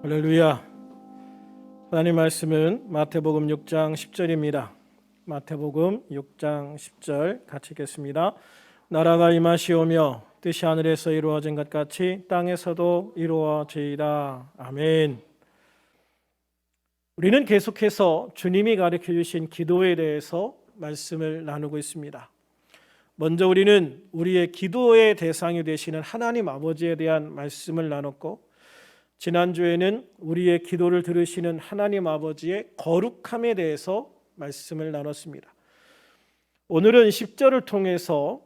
할렐루야. 하나님 말씀은 마태복음 6장 10절입니다. 마태복음 6장 10절 같이 읽겠습니다. 나라가 임하시오며 뜻이 하늘에서 이루어진 것 같이 땅에서도 이루어지이다. 아멘. 우리는 계속해서 주님이 가르쳐 주신 기도에 대해서 말씀을 나누고 있습니다. 먼저 우리는 우리의 기도의 대상이 되시는 하나님 아버지에 대한 말씀을 나눴고, 지난주에는 우리의 기도를 들으시는 하나님 아버지의 거룩함에 대해서 말씀을 나눴습니다. 오늘은 10절을 통해서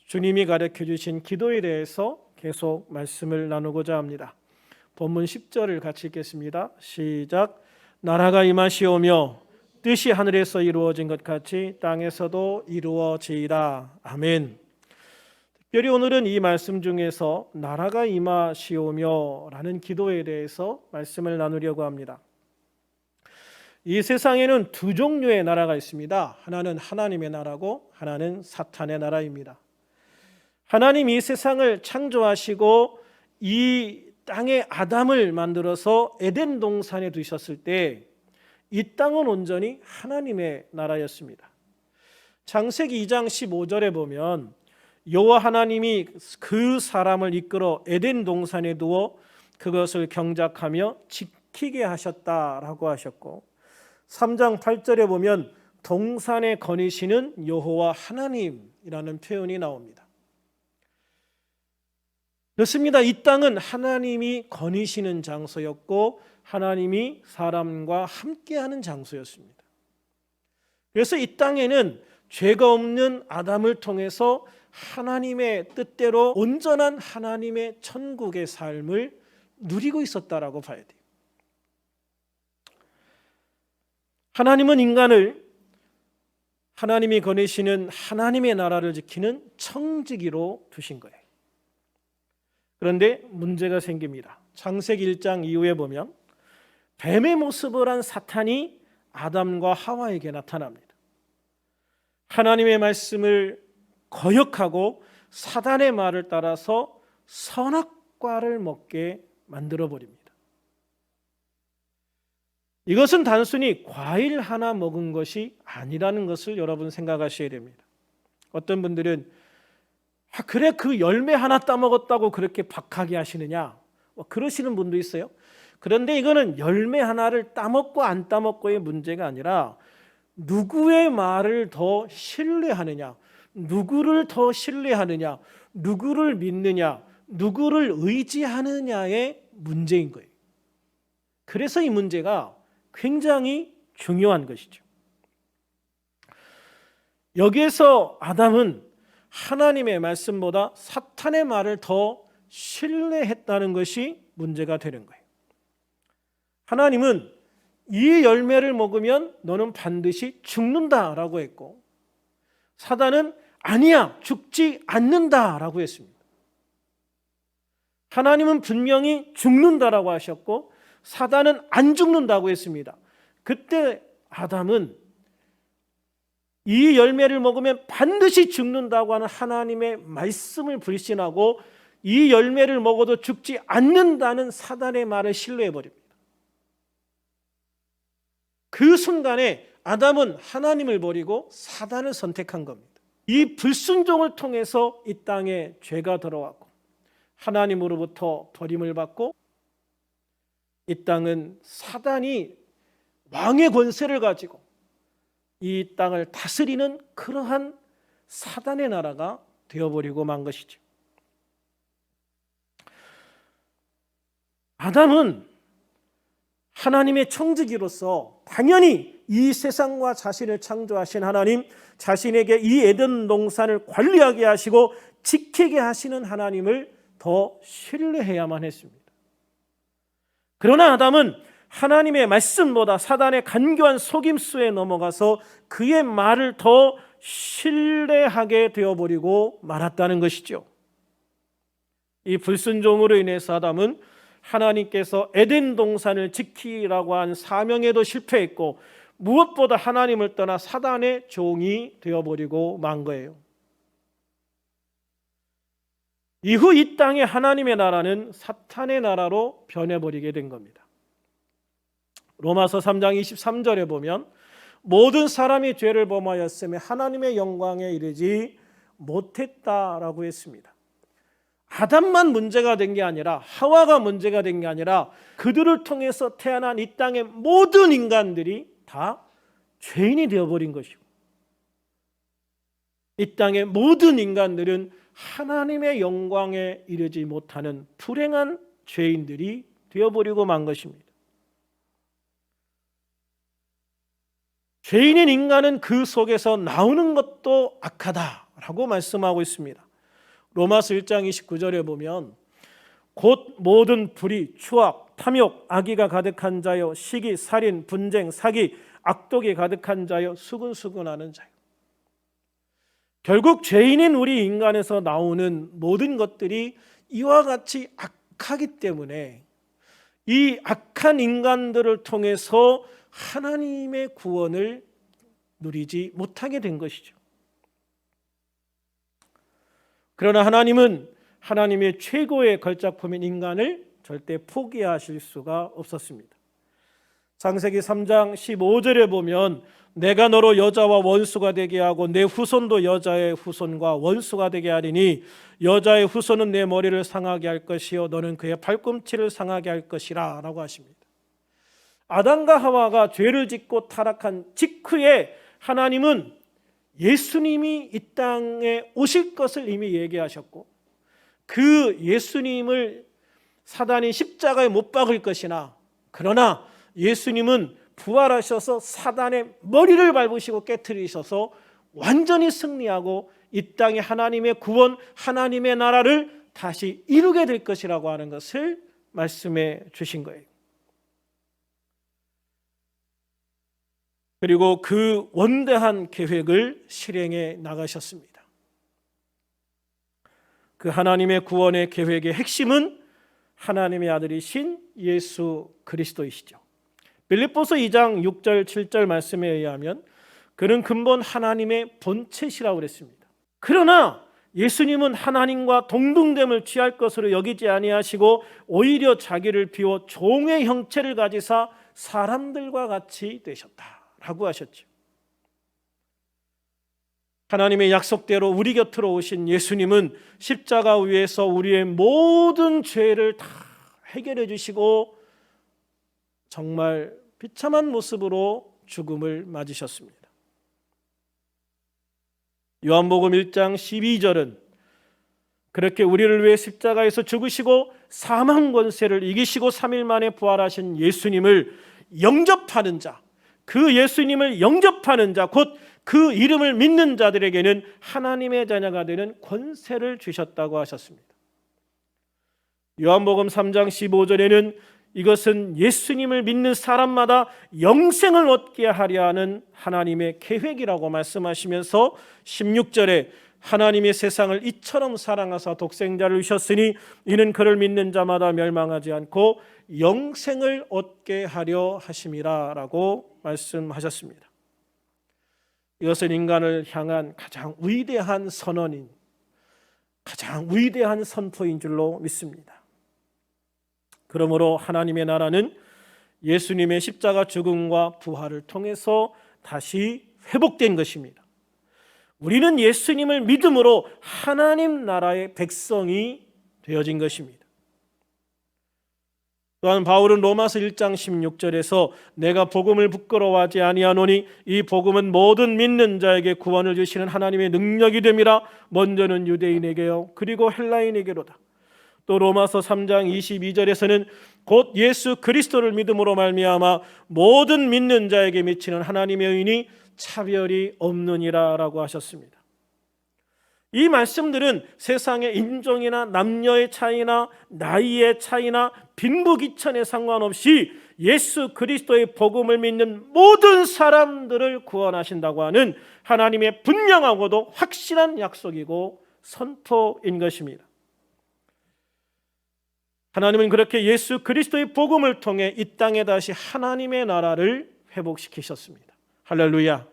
주님이 가르쳐 주신 기도에 대해서 계속 말씀을 나누고자 합니다. 본문 10절을 같이 읽겠습니다. 시작. 나라가 임하시오며 뜻이 하늘에서 이루어진 것 같이 땅에서도 이루어지이다. 아멘. 특별히 오늘은 이 말씀 중에서 나라가 임하시오며 라는 기도에 대해서 말씀을 나누려고 합니다. 이 세상에는 두 종류의 나라가 있습니다. 하나는 하나님의 나라고 하나는 사탄의 나라입니다. 하나님이 이 세상을 창조하시고 이 땅에 아담을 만들어서 에덴 동산에 두셨을 때 이 땅은 온전히 하나님의 나라였습니다. 창세기 2장 15절에 보면 여호와 하나님이 그 사람을 이끌어 에덴 동산에 두어 그것을 경작하며 지키게 하셨다라고 하셨고, 3장 8절에 보면 동산에 거니시는 여호와 하나님이라는 표현이 나옵니다. 그렇습니다. 이 땅은 하나님이 거니시는 장소였고 하나님이 사람과 함께하는 장소였습니다. 그래서 이 땅에는 죄가 없는 아담을 통해서 하나님의 뜻대로 온전한 하나님의 천국의 삶을 누리고 있었다라고 봐야 돼요. 하나님은 인간을 하나님이 거니시는 하나님의 나라를 지키는 청지기로 두신 거예요. 그런데 문제가 생깁니다. 창세기 1장 이후에 보면 뱀의 모습을 한 사탄이 아담과 하와에게 나타납니다. 하나님의 말씀을 거역하고 사단의 말을 따라서 선악과를 먹게 만들어버립니다. 이것은 단순히 과일 하나 먹은 것이 아니라는 것을 여러분 생각하셔야 됩니다. 어떤 분들은 그래 그 열매 하나 따먹었다고 그렇게 박하게 하시느냐, 그러시는 분도 있어요. 그런데 이거는 열매 하나를 따먹고 안 따먹고의 문제가 아니라 누구의 말을 더 신뢰하느냐, 누구를 더 신뢰하느냐, 누구를 믿느냐, 누구를 의지하느냐의 문제인 거예요. 그래서 이 문제가 굉장히 중요한 것이죠. 여기에서 아담은 하나님의 말씀보다 사탄의 말을 더 신뢰했다는 것이 문제가 되는 거예요. 하나님은 이 열매를 먹으면 너는 반드시 죽는다라고 했고, 사단은 아니야, 죽지 않는다라고 했습니다. 하나님은 분명히 죽는다라고 하셨고 사단은 안 죽는다고 했습니다. 그때 아담은 이 열매를 먹으면 반드시 죽는다고 하는 하나님의 말씀을 불신하고 이 열매를 먹어도 죽지 않는다는 사단의 말을 신뢰해버립니다. 그 순간에 아담은 하나님을 버리고 사단을 선택한 겁니다. 이 불순종을 통해서 이 땅에 죄가 들어왔고 하나님으로부터 버림을 받고 이 땅은 사단이 왕의 권세를 가지고 이 땅을 다스리는 그러한 사단의 나라가 되어버리고 만 것이죠. 아담은 하나님의 청지기로서 당연히 이 세상과 자신을 창조하신 하나님, 자신에게 이 에덴 동산을 관리하게 하시고 지키게 하시는 하나님을 더 신뢰해야만 했습니다. 그러나 아담은 하나님의 말씀보다 사단의 간교한 속임수에 넘어가서 그의 말을 더 신뢰하게 되어버리고 말았다는 것이죠. 이 불순종으로 인해서 아담은 하나님께서 에덴 동산을 지키라고 한 사명에도 실패했고 무엇보다 하나님을 떠나 사단의 종이 되어버리고 만 거예요. 이후 이 땅의 하나님의 나라는 사탄의 나라로 변해버리게 된 겁니다. 로마서 3장 23절에 보면 모든 사람이 죄를 범하였으며 하나님의 영광에 이르지 못했다라고 했습니다. 아담만 문제가 된 게 아니라 하와가 문제가 된 게 아니라 그들을 통해서 태어난 이 땅의 모든 인간들이 다 죄인이 되어버린 것이고, 이 땅의 모든 인간들은 하나님의 영광에 이르지 못하는 불행한 죄인들이 되어버리고 만 것입니다. 죄인인 인간은 그 속에서 나오는 것도 악하다라고 말씀하고 있습니다. 로마서 1장 29절에 보면 곧 모든 불의, 추악, 탐욕, 악의가 가득한 자요, 시기, 살인, 분쟁, 사기, 악독이 가득한 자요, 수근수근하는 자요. 결국 죄인인 우리 인간에서 나오는 모든 것들이 이와 같이 악하기 때문에 이 악한 인간들을 통해서 하나님의 구원을 누리지 못하게 된 것이죠. 그러나 하나님은 하나님의 최고의 걸작품인 인간을 절대 포기하실 수가 없었습니다. 창세기 3장 15절에 보면 내가 너로 여자와 원수가 되게 하고 내 후손도 여자의 후손과 원수가 되게 하리니 여자의 후손은 내 머리를 상하게 할 것이요 너는 그의 발꿈치를 상하게 할 것이라 라고 하십니다. 아담과 하와가 죄를 짓고 타락한 직후에 하나님은 예수님이 이 땅에 오실 것을 이미 얘기하셨고, 그 예수님을 사단이 십자가에 못 박을 것이나, 그러나 예수님은 부활하셔서 사단의 머리를 밟으시고 깨트리셔서 완전히 승리하고 이 땅에 하나님의 구원, 하나님의 나라를 다시 이루게 될 것이라고 하는 것을 말씀해 주신 거예요. 그리고 그 원대한 계획을 실행해 나가셨습니다. 그 하나님의 구원의 계획의 핵심은 하나님의 아들이신 예수 그리스도이시죠. 빌립보서 2장 6절 7절 말씀에 의하면 그는 근본 하나님의 본체시라고 그랬습니다. 그러나 예수님은 하나님과 동등됨을 취할 것으로 여기지 아니하시고 오히려 자기를 비워 종의 형체를 가지사 사람들과 같이 되셨다라고 하셨죠. 하나님의 약속대로 우리 곁으로 오신 예수님은 십자가 위에서 우리의 모든 죄를 다 해결해 주시고 정말 비참한 모습으로 죽음을 맞으셨습니다. 요한복음 1장 12절은 그렇게 우리를 위해 십자가에서 죽으시고 사망 권세를 이기시고 3일 만에 부활하신 예수님을 영접하는 자, 그 예수님을 영접하는 자, 곧 그 이름을 믿는 자들에게는 하나님의 자녀가 되는 권세를 주셨다고 하셨습니다. 요한복음 3장 15절에는 이것은 예수님을 믿는 사람마다 영생을 얻게 하려 하는 하나님의 계획이라고 말씀하시면서 16절에 하나님의 세상을 이처럼 사랑하사 독생자를 주셨으니 이는 그를 믿는 자마다 멸망하지 않고 영생을 얻게 하려 하심이라 라고 말씀하셨습니다. 이것은 인간을 향한 가장 위대한 선언인, 가장 위대한 선포인 줄로 믿습니다. 그러므로 하나님의 나라는 예수님의 십자가 죽음과 부활을 통해서 다시 회복된 것입니다. 우리는 예수님을 믿음으로 하나님 나라의 백성이 되어진 것입니다. 또한 바울은 로마서 1장 16절에서 내가 복음을 부끄러워하지 아니하노니 이 복음은 모든 믿는 자에게 구원을 주시는 하나님의 능력이 됨이라. 먼저는 유대인에게요 그리고 헬라인에게로다. 또 로마서 3장 22절에서는 곧 예수 그리스도를 믿음으로 말미암아 모든 믿는 자에게 미치는 하나님의 의인이 차별이 없느니라 라고 하셨습니다. 이 말씀들은 세상의 인종이나 남녀의 차이나 나이의 차이나 빈부귀천에 상관없이 예수 그리스도의 복음을 믿는 모든 사람들을 구원하신다고 하는 하나님의 분명하고도 확실한 약속이고 선포인 것입니다. 하나님은 그렇게 예수 그리스도의 복음을 통해 이 땅에 다시 하나님의 나라를 회복시키셨습니다. 할렐루야.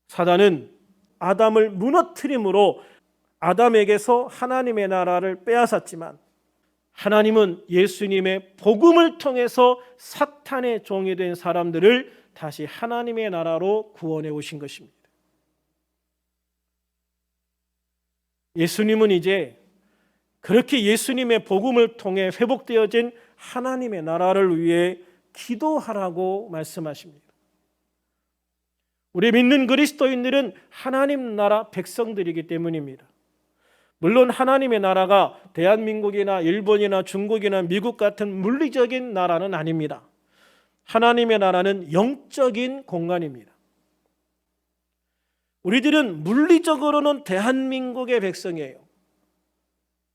사단은 아담을 무너뜨림으로 아담에게서 하나님의 나라를 빼앗았지만 하나님은 예수님의 복음을 통해서 사탄의 종이 된 사람들을 다시 하나님의 나라로 구원해 오신 것입니다. 예수님은 이제 그렇게 예수님의 복음을 통해 회복되어진 하나님의 나라를 위해 기도하라고 말씀하십니다. 우리 믿는 그리스도인들은 하나님 나라 백성들이기 때문입니다. 물론 하나님의 나라가 대한민국이나 일본이나 중국이나 미국 같은 물리적인 나라는 아닙니다. 하나님의 나라는 영적인 공간입니다. 우리들은 물리적으로는 대한민국의 백성이에요.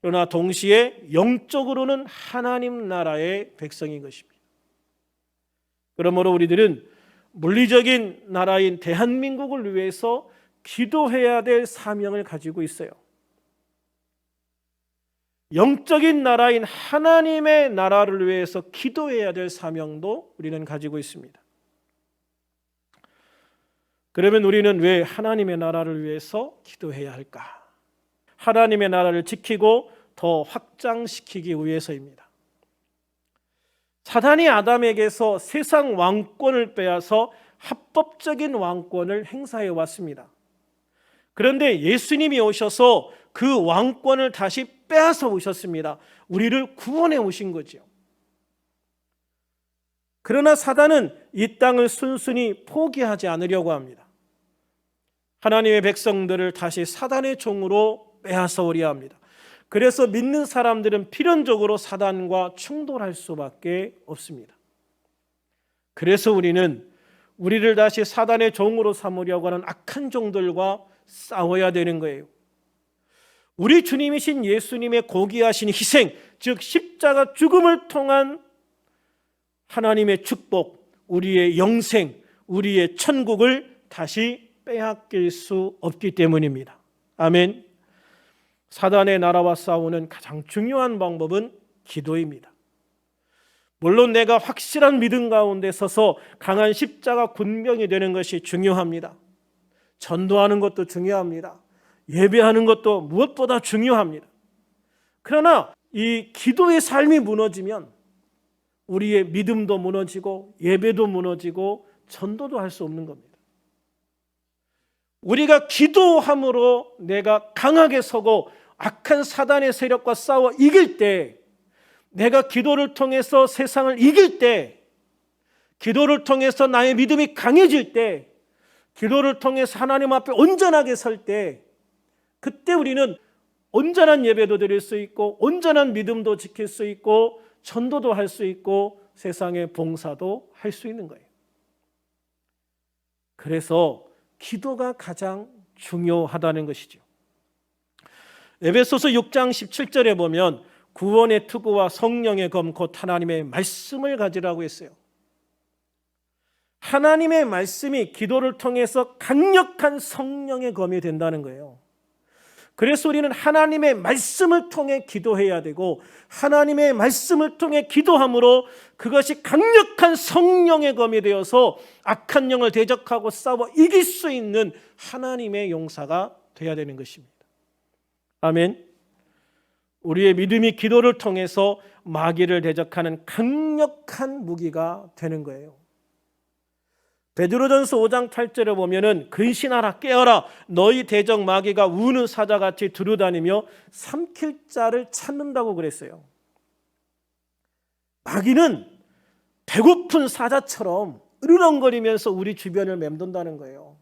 그러나 동시에 영적으로는 하나님 나라의 백성인 것입니다. 그러므로 우리들은 물리적인 나라인 대한민국을 위해서 기도해야 될 사명을 가지고 있어요. 영적인 나라인 하나님의 나라를 위해서 기도해야 될 사명도 우리는 가지고 있습니다. 그러면 우리는 왜 하나님의 나라를 위해서 기도해야 할까? 하나님의 나라를 지키고 더 확장시키기 위해서입니다. 사단이 아담에게서 세상 왕권을 빼앗아 합법적인 왕권을 행사해 왔습니다. 그런데 예수님이 오셔서 그 왕권을 다시 빼앗아 오셨습니다. 우리를 구원해 오신 거죠. 그러나 사단은 이 땅을 순순히 포기하지 않으려고 합니다. 하나님의 백성들을 다시 사단의 종으로 빼앗아 오려 합니다. 그래서 믿는 사람들은 필연적으로 사단과 충돌할 수밖에 없습니다. 그래서 우리를 다시 사단의 종으로 삼으려고 하는 악한 종들과 싸워야 되는 거예요. 우리 주님이신 예수님의 고귀하신 희생, 즉 십자가 죽음을 통한 하나님의 축복, 우리의 영생, 우리의 천국을 다시 빼앗길 수 없기 때문입니다. 아멘. 사단의 나라와 싸우는 가장 중요한 방법은 기도입니다. 물론 내가 확실한 믿음 가운데 서서 강한 십자가 군병이 되는 것이 중요합니다. 전도하는 것도 중요합니다. 예배하는 것도 무엇보다 중요합니다. 그러나 이 기도의 삶이 무너지면 우리의 믿음도 무너지고 예배도 무너지고 전도도 할 수 없는 겁니다. 우리가 기도함으로 내가 강하게 서고 악한 사단의 세력과 싸워 이길 때, 내가 기도를 통해서 세상을 이길 때, 기도를 통해서 나의 믿음이 강해질 때, 기도를 통해서 하나님 앞에 온전하게 설 때, 그때 우리는 온전한 예배도 드릴 수 있고 온전한 믿음도 지킬 수 있고 전도도 할 수 있고 세상의 봉사도 할 수 있는 거예요. 그래서 기도가 가장 중요하다는 것이죠. 에베소서 6장 17절에 보면 구원의 투구와 성령의 검 곧 하나님의 말씀을 가지라고 했어요. 하나님의 말씀이 기도를 통해서 강력한 성령의 검이 된다는 거예요. 그래서 우리는 하나님의 말씀을 통해 기도해야 되고 하나님의 말씀을 통해 기도함으로 그것이 강력한 성령의 검이 되어서 악한 영을 대적하고 싸워 이길 수 있는 하나님의 용사가 되어야 되는 것입니다. 아멘. 우리의 믿음이 기도를 통해서 마귀를 대적하는 강력한 무기가 되는 거예요. 베드로전서 5장 8절에 보면은 근신하라 깨어라 너희 대적 마귀가 우는 사자같이 두루다니며 삼킬 자를 찾는다고 그랬어요. 마귀는 배고픈 사자처럼 으르렁거리면서 우리 주변을 맴돈다는 거예요.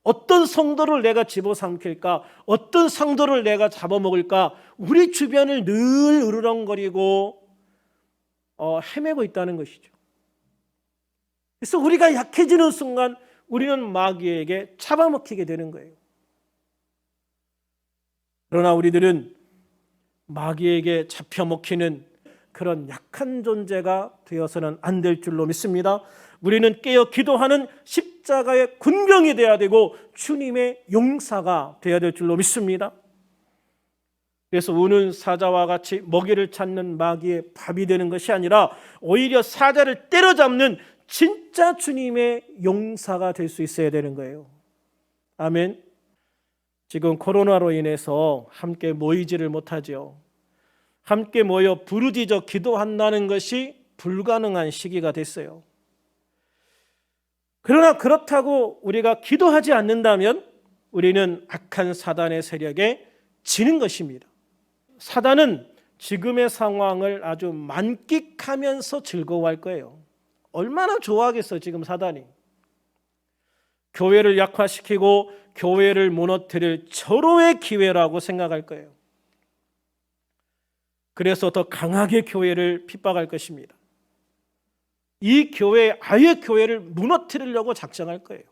어떤 성도를 내가 집어삼킬까? 어떤 성도를 내가 잡아먹을까? 우리 주변을 늘 으르렁거리고 헤매고 있다는 것이죠. 그래서 우리가 약해지는 순간 우리는 마귀에게 잡아먹히게 되는 거예요. 그러나 우리들은 마귀에게 잡혀먹히는 그런 약한 존재가 되어서는 안 될 줄로 믿습니다. 우리는 깨어 기도하는 십자가의 군병이 되어야 되고 주님의 용사가 되어야 될 줄로 믿습니다. 그래서 우는 사자와 같이 먹이를 찾는 마귀의 밥이 되는 것이 아니라 오히려 사자를 때려잡는 진짜 주님의 용사가 될 수 있어야 되는 거예요. 아멘. 지금 코로나로 인해서 함께 모이지를 못하죠. 함께 모여 부르짖어 기도한다는 것이 불가능한 시기가 됐어요. 그러나 그렇다고 우리가 기도하지 않는다면 우리는 악한 사단의 세력에 지는 것입니다. 사단은 지금의 상황을 아주 만끽하면서 즐거워할 거예요. 얼마나 좋아하겠어 지금 사단이. 교회를 약화시키고 교회를 무너뜨릴 절호의 기회라고 생각할 거예요. 그래서 더 강하게 교회를 핍박할 것입니다. 이 교회, 아예 교회를 무너뜨리려고 작정할 거예요.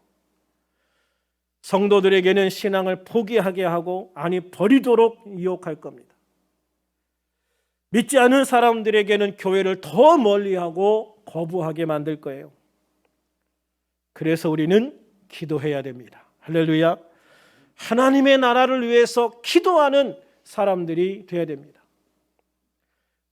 성도들에게는 신앙을 포기하게 하고 아니 버리도록 유혹할 겁니다. 믿지 않은 사람들에게는 교회를 더 멀리하고 거부하게 만들 거예요. 그래서 우리는 기도해야 됩니다. 할렐루야. 하나님의 나라를 위해서 기도하는 사람들이 되어야 됩니다.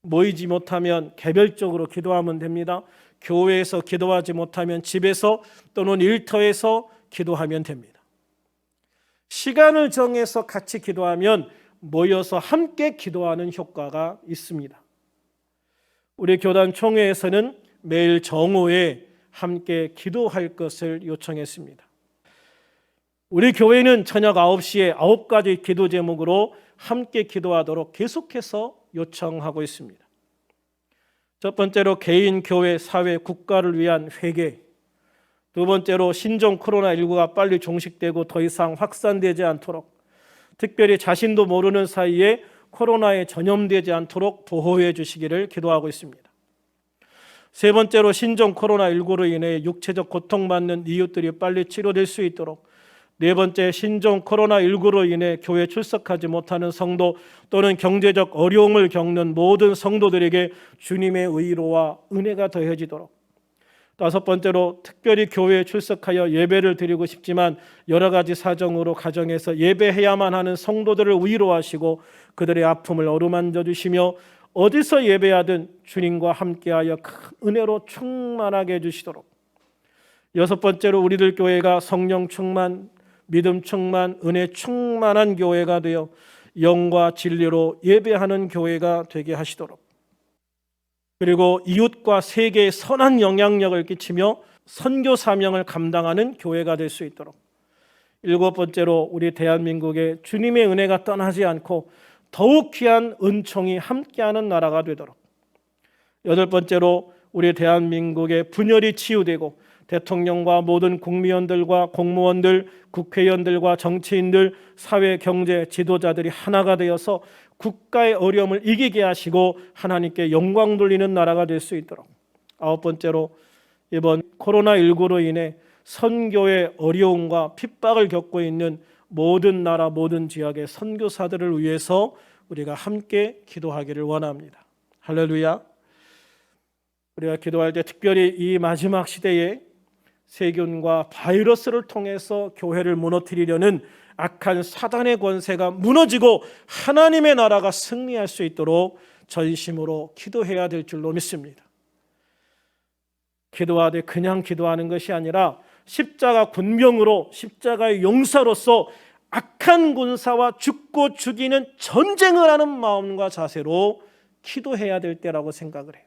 모이지 못하면 개별적으로 기도하면 됩니다. 교회에서 기도하지 못하면 집에서 또는 일터에서 기도하면 됩니다. 시간을 정해서 같이 기도하면 모여서 함께 기도하는 효과가 있습니다. 우리 교단 총회에서는 매일 정오에 함께 기도할 것을 요청했습니다. 우리 교회는 저녁 9시에 9가지 기도 제목으로 함께 기도하도록 계속해서 요청하고 있습니다. 첫 번째로 개인, 교회, 사회, 국가를 위한 회개. 두 번째로 신종 코로나19가 빨리 종식되고 더 이상 확산되지 않도록, 특별히 자신도 모르는 사이에 코로나에 전염되지 않도록 보호해 주시기를 기도하고 있습니다. 세 번째로 신종 코로나19로 인해 육체적 고통받는 이웃들이 빨리 치료될 수 있도록, 네 번째 신종 코로나19로 인해 교회 출석하지 못하는 성도 또는 경제적 어려움을 겪는 모든 성도들에게 주님의 위로와 은혜가 더해지도록, 다섯 번째로 특별히 교회에 출석하여 예배를 드리고 싶지만 여러 가지 사정으로 가정에서 예배해야만 하는 성도들을 위로하시고 그들의 아픔을 어루만져 주시며 어디서 예배하든 주님과 함께하여 큰 은혜로 충만하게 해주시도록, 여섯 번째로 우리들 교회가 성령 충만, 믿음 충만, 은혜 충만한 교회가 되어 영과 진리로 예배하는 교회가 되게 하시도록, 그리고 이웃과 세계에 선한 영향력을 끼치며 선교 사명을 감당하는 교회가 될 수 있도록, 일곱 번째로 우리 대한민국에 주님의 은혜가 떠나지 않고 더욱 귀한 은총이 함께하는 나라가 되도록, 여덟 번째로 우리 대한민국의 분열이 치유되고 대통령과 모든 국무위원들과 공무원들, 국회의원들과 정치인들, 사회, 경제 지도자들이 하나가 되어서 국가의 어려움을 이기게 하시고 하나님께 영광 돌리는 나라가 될 수 있도록, 아홉 번째로 이번 코로나19로 인해 선교의 어려움과 핍박을 겪고 있는 모든 나라, 모든 지역의 선교사들을 위해서 우리가 함께 기도하기를 원합니다. 할렐루야. 우리가 기도할 때 특별히 이 마지막 시대에 세균과 바이러스를 통해서 교회를 무너뜨리려는 악한 사단의 권세가 무너지고 하나님의 나라가 승리할 수 있도록 전심으로 기도해야 될 줄로 믿습니다. 기도하되 그냥 기도하는 것이 아니라 십자가 군병으로, 십자가의 용사로서 악한 군사와 죽고 죽이는 전쟁을 하는 마음과 자세로 기도해야 될 때라고 생각을 해요.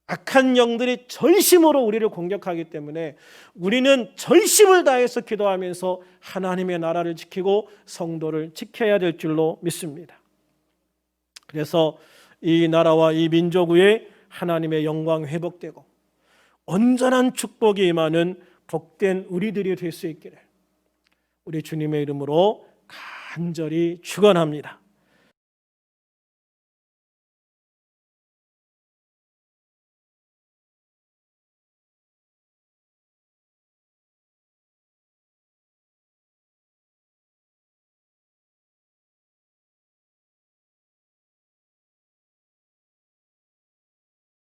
악한 영들이 전심으로 우리를 공격하기 때문에 우리는 전심을 다해서 기도하면서 하나님의 나라를 지키고 성도를 지켜야 될 줄로 믿습니다. 그래서 이 나라와 이 민족 위에 하나님의 영광 회복되고 온전한 축복이 임하는 복된 우리들이 될 수 있기를 우리 주님의 이름으로 간절히 축원합니다.